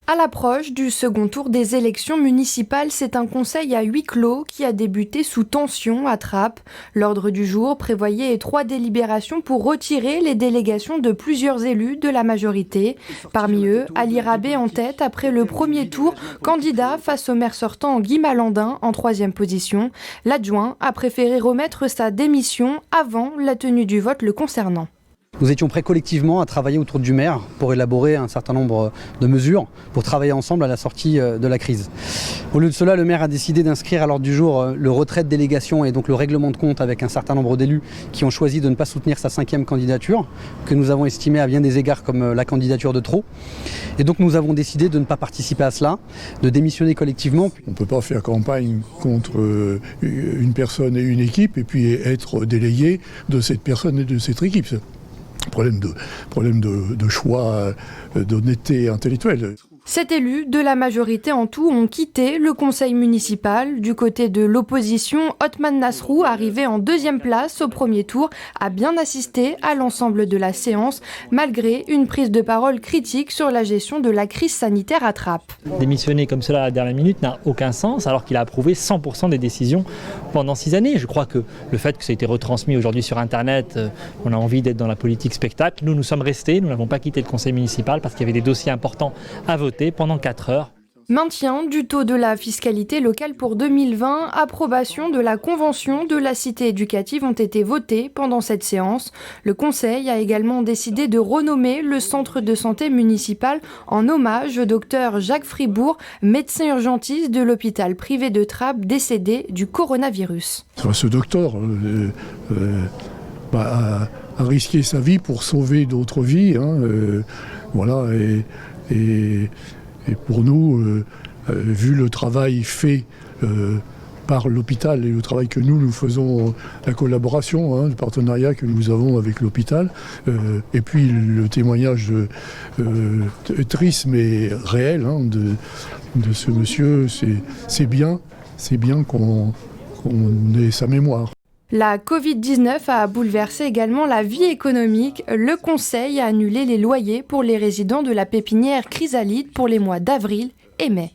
À l'approche du second tour des élections municipales, c'est un conseil à huis clos qui a débuté sous tension à Trappes. L'ordre du jour prévoyait 3 délibérations pour retirer les délégations de plusieurs élus de la majorité. Parmi eux, Ali Rabé en tête après le premier tour, candidat face au maire sortant Guy Malandin en 3e position. L'adjoint a préféré remettre sa démission avant la tenue du vote le concernant. Nous étions prêts collectivement à travailler autour du maire pour élaborer un certain nombre de mesures pour travailler ensemble à la sortie de la crise. Au lieu de cela, le maire a décidé d'inscrire à l'ordre du jour le retrait de délégation et donc le règlement de compte avec un certain nombre d'élus qui ont choisi de ne pas soutenir sa 5e candidature, que nous avons estimée à bien des égards comme la candidature de trop. Et donc nous avons décidé de ne pas participer à cela, de démissionner collectivement. On ne peut pas faire campagne contre une personne et une équipe et puis être délégué de cette personne et de cette équipe. Problème de choix, d'honnêteté intellectuelle. 7 élus de la majorité en tout ont quitté le conseil municipal. Du côté de l'opposition, Othman Nasrou, arrivé en 2e place au premier tour, a bien assisté à l'ensemble de la séance, malgré une prise de parole critique sur la gestion de la crise sanitaire à Trappes. Démissionner comme cela à la dernière minute n'a aucun sens, alors qu'il a approuvé 100% des décisions pendant 6 années. Je crois que le fait que ça a été retransmis aujourd'hui sur Internet, on a envie d'être dans la politique spectacle. Nous sommes restés, nous n'avons pas quitté le conseil municipal parce qu'il y avait des dossiers importants à voter pendant 4 heures. Maintien du taux de la fiscalité locale pour 2020, approbation de la convention de la cité éducative ont été votés pendant cette séance. Le conseil a également décidé de renommer le centre de santé municipal en hommage au docteur Jacques Fribourg, médecin urgentiste de l'hôpital privé de Trappes décédé du coronavirus. Ce docteur a risqué sa vie pour sauver d'autres vies. Voilà, et pour nous, vu le travail fait par l'hôpital et le travail que nous faisons, la collaboration, le partenariat que nous avons avec l'hôpital, et puis le témoignage triste mais réel de ce monsieur, c'est bien qu'on ait sa mémoire. La Covid-19 a bouleversé également la vie économique. Le Conseil a annulé les loyers pour les résidents de la pépinière Chrysalide pour les mois d'avril et mai.